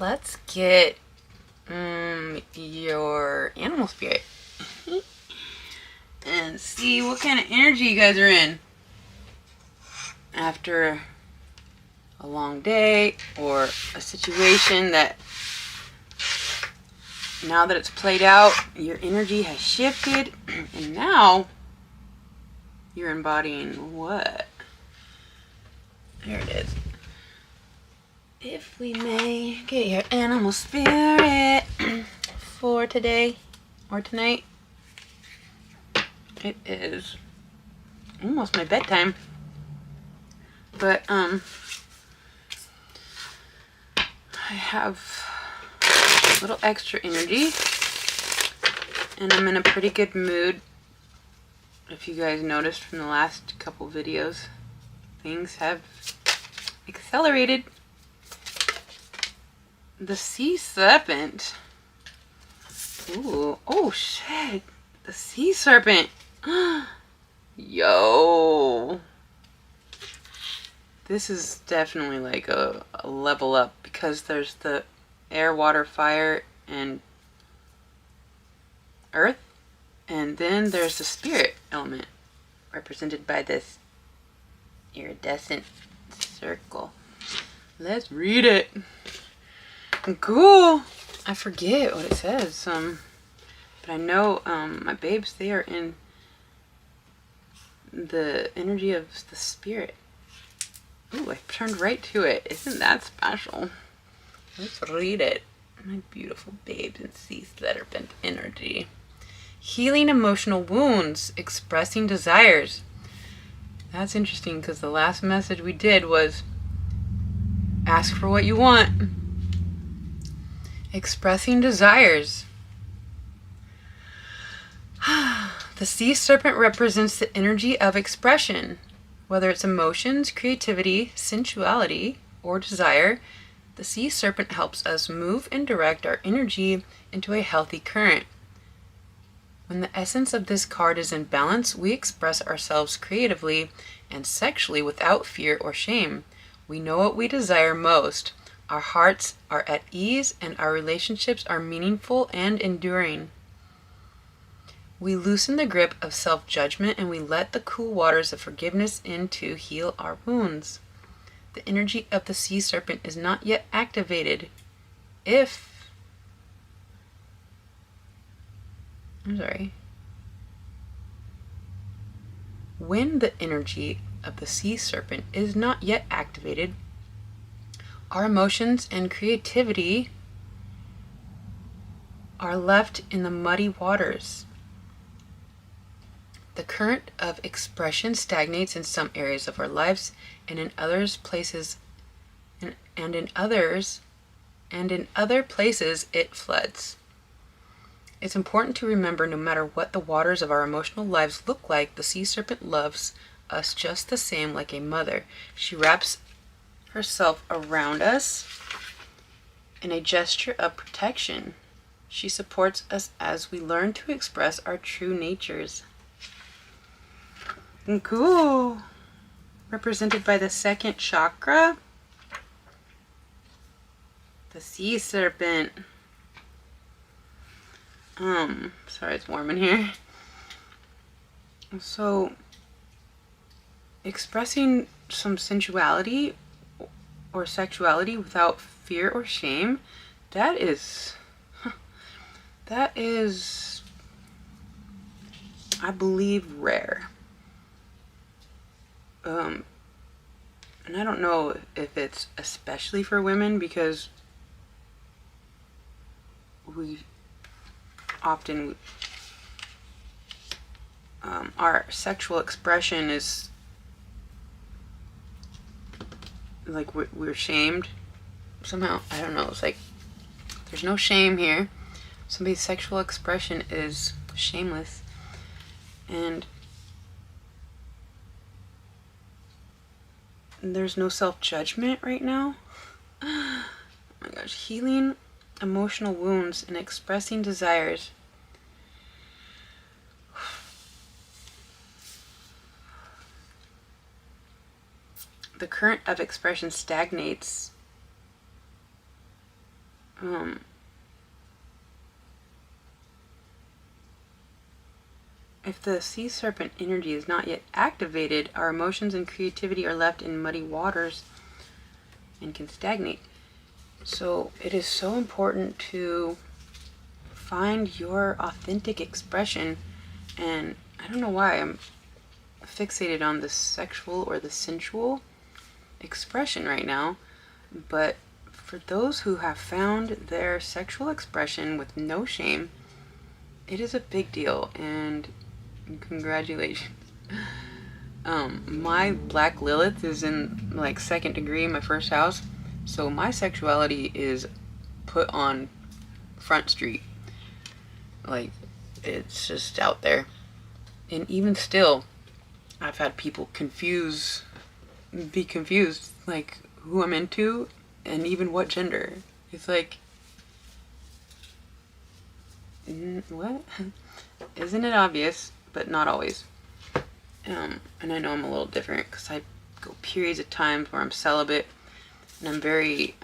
let's get your animal spirit and see what kind of energy you guys are in after a long day or a situation that now that it's played out, your energy has shifted and now you're embodying what? There it is. If we may get your animal spirit for today or tonight. It is almost my bedtime. But I have a little extra energy and I'm in a pretty good mood. If you guys noticed from the last couple videos, things have accelerated. The sea serpent. Ooh, oh shit. The sea serpent. Yo. This is definitely like a level up because there's the air, water, fire, and earth. And then there's the spirit element represented by this iridescent circle. Let's read it. Cool. I forget what it says. But I know my babes, they are in the energy of the spirit. Ooh, I turned right to it. Isn't that special? Let's read it. My beautiful babes and sea serpent energy. Healing emotional wounds, expressing desires. That's interesting because the last message we did was ask for what you want. Expressing desires. The sea serpent represents the energy of expression. Whether it's emotions, creativity, sensuality, or desire, the sea serpent helps us move and direct our energy into a healthy current. When the essence of this card is in balance, we express ourselves creatively and sexually without fear or shame. We know what we desire most. Our hearts are at ease and our relationships are meaningful and enduring. We loosen the grip of self-judgment and we let the cool waters of forgiveness in to heal our wounds. The energy of the sea serpent is not yet activated. When the energy of the sea serpent is not yet activated, our emotions and creativity are left in the muddy waters. The current of expression stagnates in some areas of our lives and in other places it floods. It's important to remember no matter what the waters of our emotional lives look like, the sea serpent loves us just the same like a mother. She wraps herself around us in a gesture of protection. She supports us as we learn to express our true natures. Cool. Represented by the second chakra, the sea serpent. Sorry, it's warm in here. So, expressing some sensuality or sexuality without fear or shame, that is, I believe, rare. And I don't know if it's especially for women because we often our sexual expression is like we're shamed somehow. I don't know. It's like there's no shame here. Somebody's sexual expression is shameless, and there's no self-judgment right now. Oh my gosh. Healing emotional wounds and expressing desires. The current of expression stagnates Um, if the sea serpent energy is not yet activated, our emotions and creativity are left in muddy waters and can stagnate. So it is so important to find your authentic expression. And I don't know why I'm fixated on the sexual or the sensual expression right now, but for those who have found their sexual expression with no shame, it is a big deal, and congratulations. My Black Lilith is in like 2nd degree in my first house, so my sexuality is put on Front Street. Like, it's just out there. And even still, I've had people be confused, like who I'm into and even what gender. It's like, what? Isn't it obvious? But not always. And I know I'm a little different because I go periods of times where I'm celibate, and I'm very,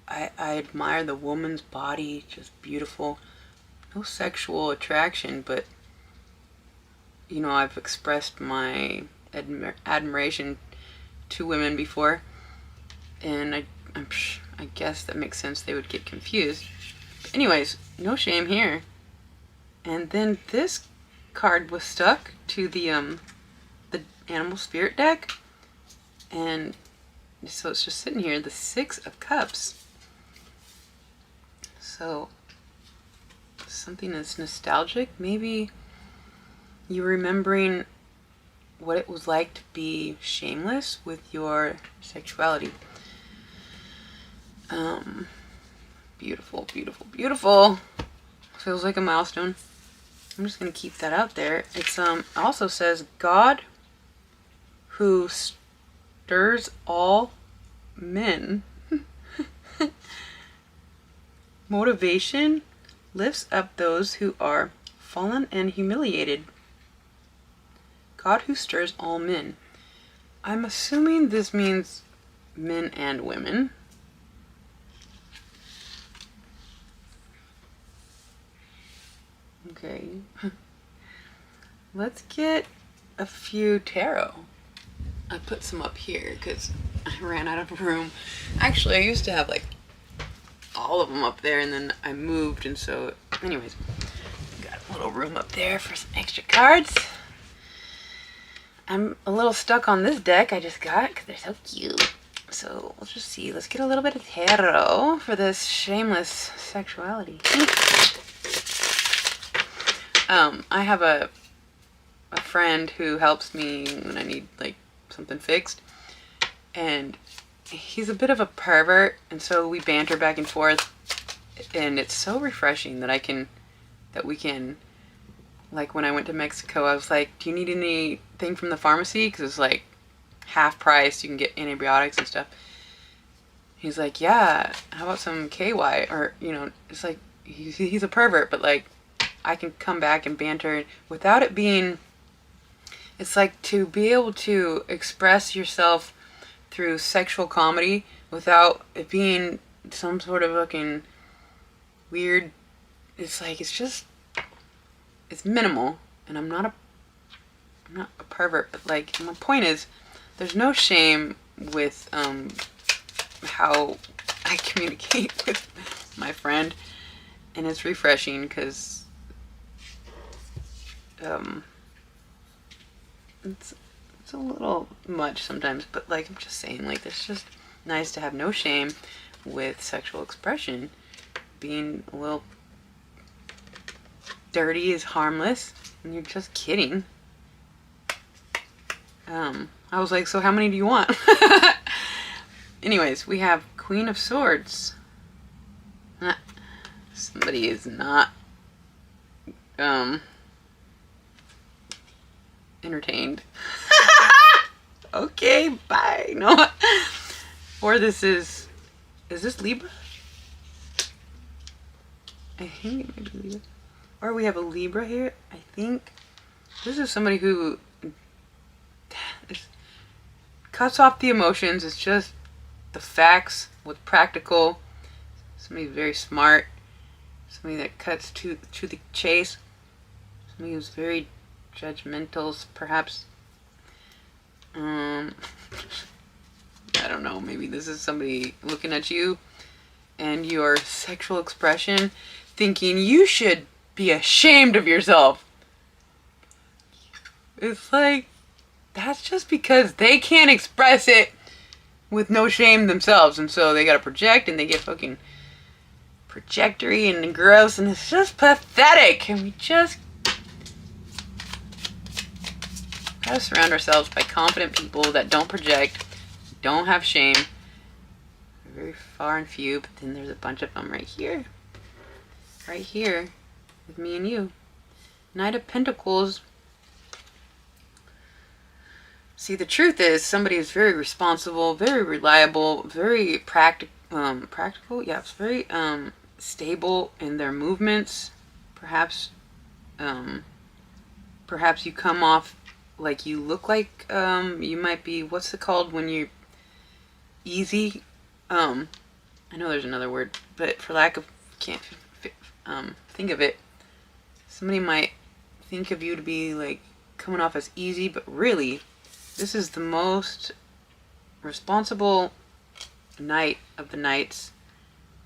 I admire the woman's body, just beautiful. No sexual attraction, but, you know, I've expressed my admiration to women before, and I guess that makes sense. They would get confused. But anyways, no shame here. And then this card was stuck to the animal spirit deck, and so it's just sitting here, the 6 of Cups. So something that's nostalgic. Maybe you're remembering what it was like to be shameless with your sexuality. Beautiful, beautiful, beautiful. Feels like a milestone. I'm just gonna keep that out there. It's also says God who stirs all men. Motivation lifts up those who are fallen and humiliated. God who stirs all men. I'm assuming this means men and women. Okay. Let's get a few tarot. I put some up here because I ran out of room. Actually, I used to have like all of them up there, and then I moved, and so anyways, got a little room up there for some extra cards. I'm a little stuck on this deck I just got because they're so cute. So let's just see. Let's get a little bit of tarot for this shameless sexuality. I have a friend who helps me when I need like something fixed, and he's a bit of a pervert, and so we banter back and forth, and it's so refreshing that we can, like when I went to Mexico, I was like, do you need anything from the pharmacy? Because it's like half price, you can get antibiotics and stuff. He's like, yeah, how about some KY? Or, you know, it's like, he's a pervert, but like, I can come back and banter without it being, it's like to be able to express yourself through sexual comedy without it being some sort of fucking weird, it's like, it's minimal, and I'm not a pervert, but like, my point is, there's no shame with how I communicate with my friend, and it's refreshing because it's a little much sometimes, but like I'm just saying, like it's just nice to have no shame with sexual expression. Being a little dirty is harmless, and you're just kidding. I was like, so how many do you want? Anyways, we have Queen of Swords. Somebody is not entertained. Okay, bye. No. Or this is this Libra? I think it might be Libra. Or we have a Libra here. I think this is somebody who cuts off the emotions. It's just the facts with practical somebody very smart, somebody that cuts to the chase, somebody who's very judgmental, perhaps. I don't know, maybe this is somebody looking at you and your sexual expression, thinking you should be ashamed of yourself. It's like, that's just because they can't express it with no shame themselves, and so they gotta project, and they get fucking projectory and gross, and it's just pathetic. And we just gotta surround ourselves by confident people that don't project, don't have shame. They're very far and few, but then there's a bunch of them right here with me and you. Knight of Pentacles. See, the truth is, somebody is very responsible, very reliable, very practical. Yeah, it's very stable in their movements. Perhaps you come off like you look like you might be. What's it called when you're easy? I know there's another word, but for lack of can't think of it. Somebody might think of you to be like coming off as easy, but really, this is the most responsible knight of the knights.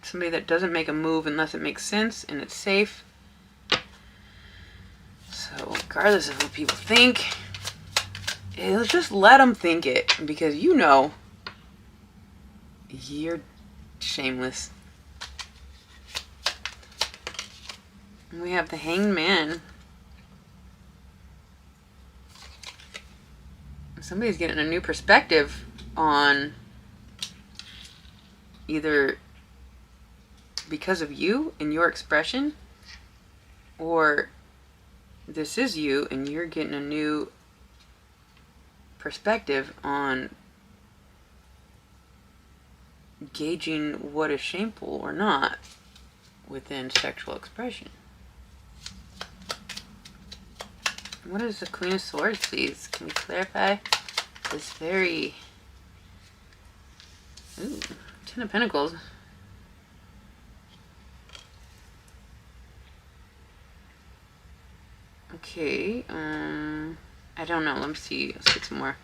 Somebody that doesn't make a move unless it makes sense and it's safe. So regardless of what people think, just let them think it, because you know you're shameless. And we have the Hanged Man. Somebody's getting a new perspective on either because of you and your expression, or this is you and you're getting a new perspective on gauging what is shameful or not within sexual expression. What is the Queen of Swords, please? Can we clarify this very... Ooh, Ten of Pentacles. Okay, I don't know. Let me see. Let's get some more.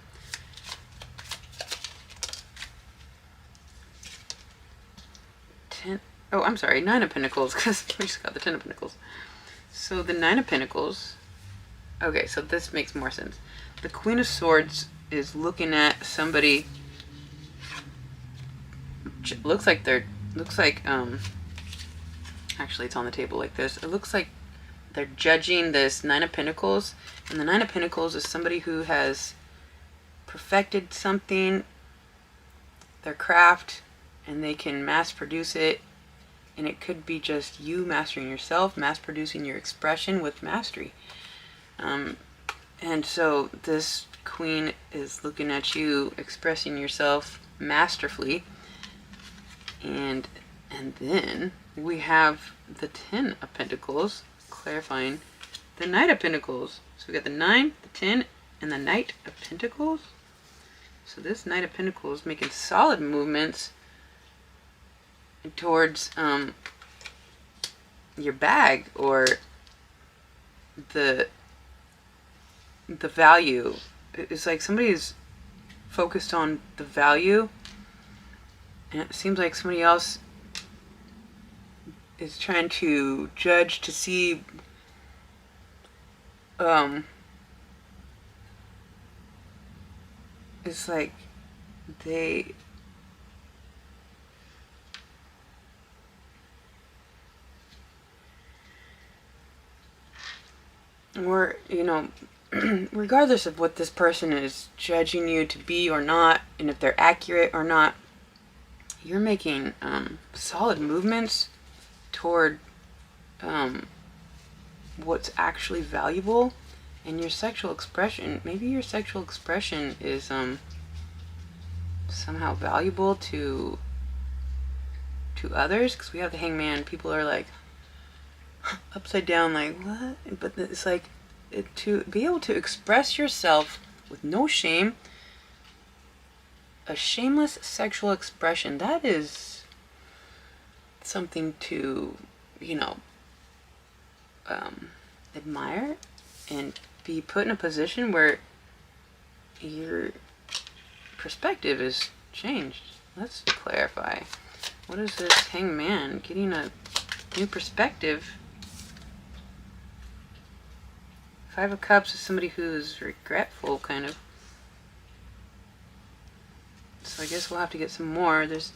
Oh, I'm sorry. Nine of Pentacles, because we just got the Ten of Pentacles. So the Nine of Pentacles... Okay, so this makes more sense. The Queen of Swords is looking at somebody. Looks like actually it's on the table like this. It looks like they're judging this Nine of Pentacles, and the Nine of Pentacles is somebody who has perfected something, their craft, and they can mass produce it. And it could be just you mastering yourself, mass producing your expression with mastery. And so this queen is looking at you expressing yourself masterfully. And then we have the Ten of Pentacles clarifying the Knight of Pentacles. So we got the 9, the 10, and the Knight of Pentacles. So this Knight of Pentacles making solid movements towards your bag, or the value. It's like somebody's focused on the value, and it seems like somebody else is trying to judge to see it's like they or, you know, regardless of what this person is judging you to be or not, and if they're accurate or not, you're making solid movements toward what's actually valuable. And your sexual expression, maybe your sexual expression is somehow valuable to others, because we have the Hanged Man. People are like upside down, like, what? But it's like, to be able to express yourself with no shame, a shameless sexual expression, that is something to, you know, admire and be put in a position where your perspective is changed. Let's clarify. What is this hangman? Getting a new perspective. Five of Cups is somebody who's regretful, kind of. So I guess we'll have to get some more. There's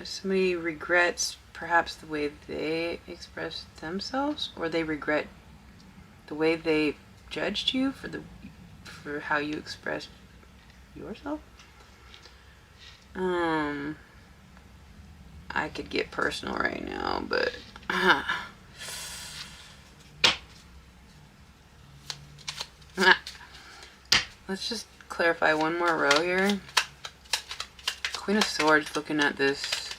somebody regrets perhaps the way they express themselves, or they regret the way they judged you for how you expressed yourself. I could get personal right now, but let's just clarify one more row here. Queen of Swords looking at this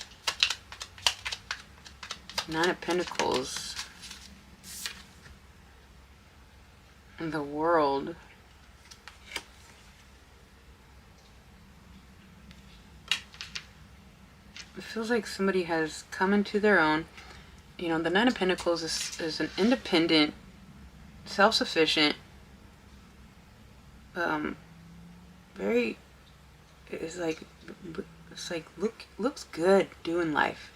Nine of Pentacles and the World. It feels like somebody has come into their own. You know, the Nine of Pentacles is an independent, self-sufficient, very, it's like looks good doing life.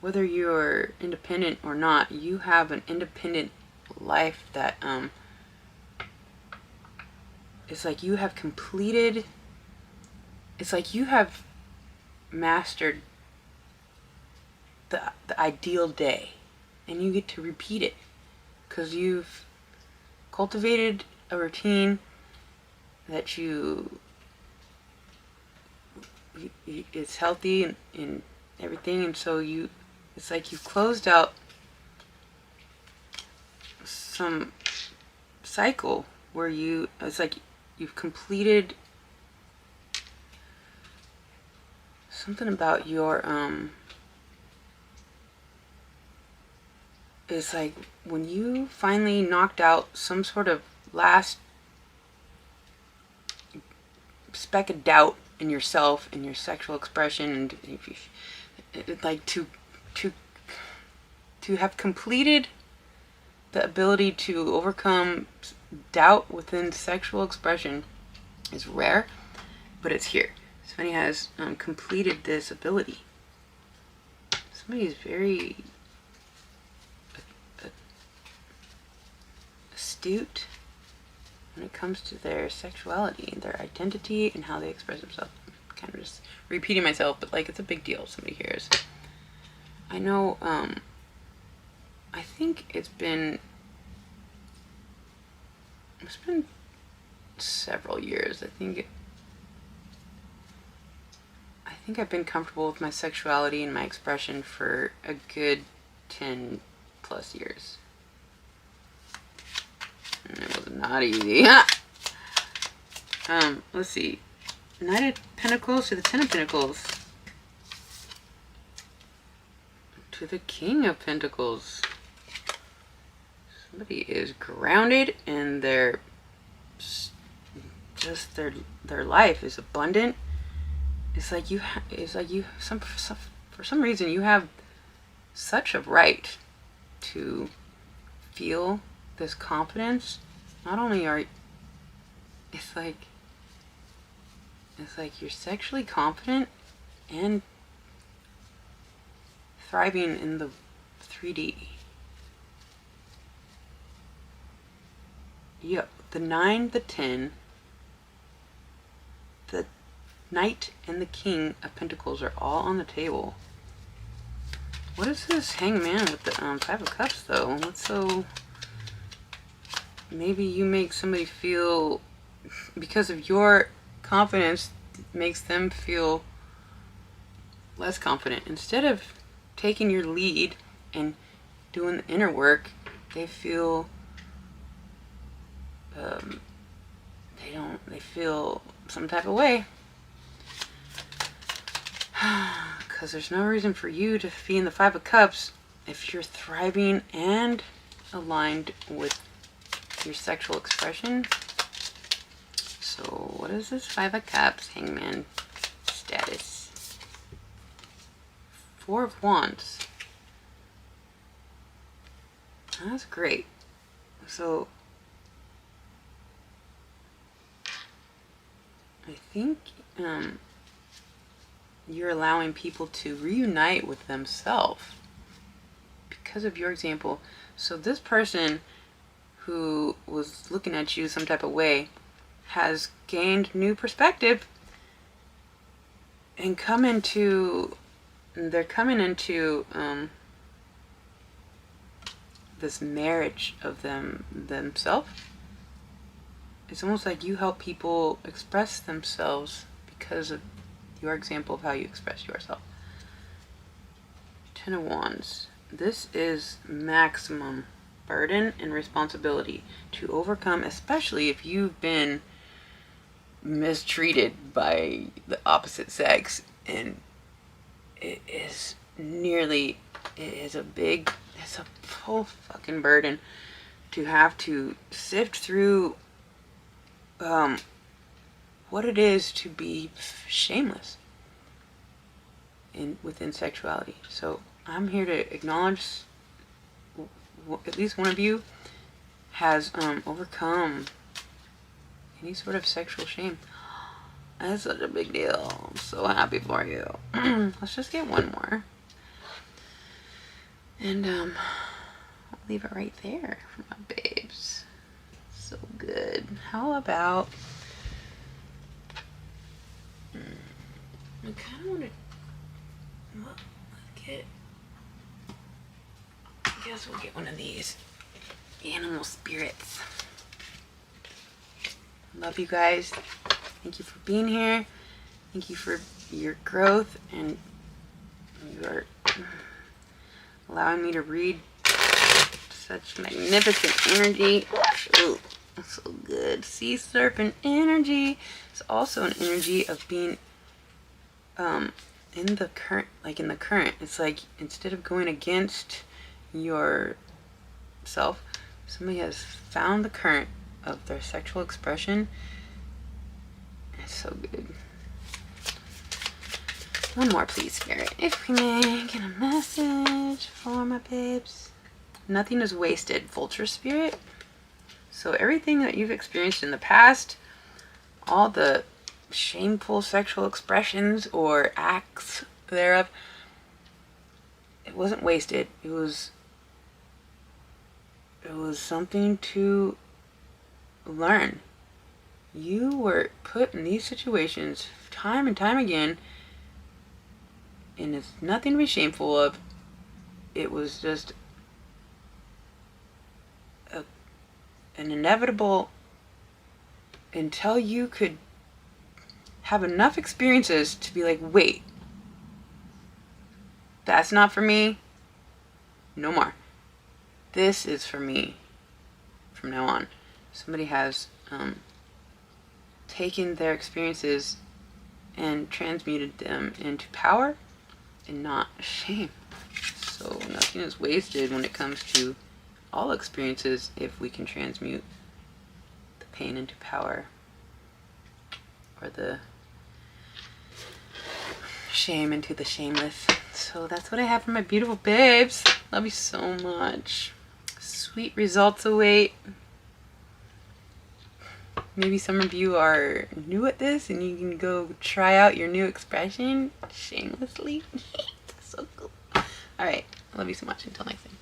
Whether you're independent or not, you have an independent life that it's like you have completed. It's like you have mastered the ideal day, and you get to repeat it because you've cultivated a routine that it's healthy and everything, and so it's like you've closed out some cycle where it's like you've completed something about your it's like when you finally knocked out some sort of last speck of doubt in yourself and your sexual expression, and like to have completed the ability to overcome doubt within sexual expression is rare, but it's here. Somebody has completed this ability. Somebody is very astute when it comes to their sexuality, their identity, and how they express themselves. I'm kind of just repeating myself, but like it's a big deal. Somebody hears. I know. I think it's been several years. I think I've been comfortable with my sexuality and my expression for a good 10 plus years. And it was not easy. Let's see. Knight of Pentacles to the Ten of Pentacles. To the King of Pentacles. Somebody is grounded and their life is abundant. It's like for some reason you have such a right to feel this confidence. Not only it's like you're sexually confident and thriving in the 3D. Yep, the 9, the 10, the Knight, and the King of Pentacles are all on the table. What is this Hangman with the Five of Cups, though? What's so... Maybe you make somebody feel, because of your confidence, makes them feel less confident. Instead of taking your lead and doing the inner work, they feel they feel some type of way, because there's no reason for you to be in the Five of Cups if you're thriving and aligned with your sexual expression. So what is this Five of Cups Hangman status? Four of Wands. That's great. So I think you're allowing people to reunite with themselves because of your example. So this person who was looking at you some type of way has gained new perspective and they're coming into this marriage of themselves. It's almost like you help people express themselves because of your example of how you express yourself. Ten of Wands. This is maximum burden and responsibility to overcome, especially if you've been mistreated by the opposite sex, and it's a full fucking burden to have to sift through what it is to be shameless within sexuality. So I'm here to acknowledge at least one of you has overcome any sort of sexual shame. That's such a big deal. I'm so happy for you. Let's just get one more. And I'll leave it right there for my babes. So good. How about I kind of want to I guess we'll get one of these animal spirits. Love you guys. Thank you for being here. Thank you for your growth, and your allowing me to read such magnificent energy. Ooh, that's so good. Sea serpent energy. It's also an energy of being in the current, like in the current. It's like instead of going against yourself, somebody has found the current of their sexual expression. It's so good. One more, please, Spirit. If we may get a message for my babes. Nothing is wasted, Vulture Spirit. So everything that you've experienced in the past, all the shameful sexual expressions or acts thereof, it wasn't wasted. It was something to learn. You were put in these situations time and time again, and it's nothing to be shameful of. It was just an inevitable, until you could have enough experiences to be like, wait, that's not for me. No more. This is for me from now on. Somebody has taken their experiences and transmuted them into power and not shame. So nothing is wasted when it comes to all experiences if we can transmute the pain into power, or the shame into the shameless. So that's what I have for my beautiful babes. Love you so much. Sweet results await. Maybe some of you are new at this and you can go try out your new expression shamelessly. So cool. Alright, love you so much. Until next time.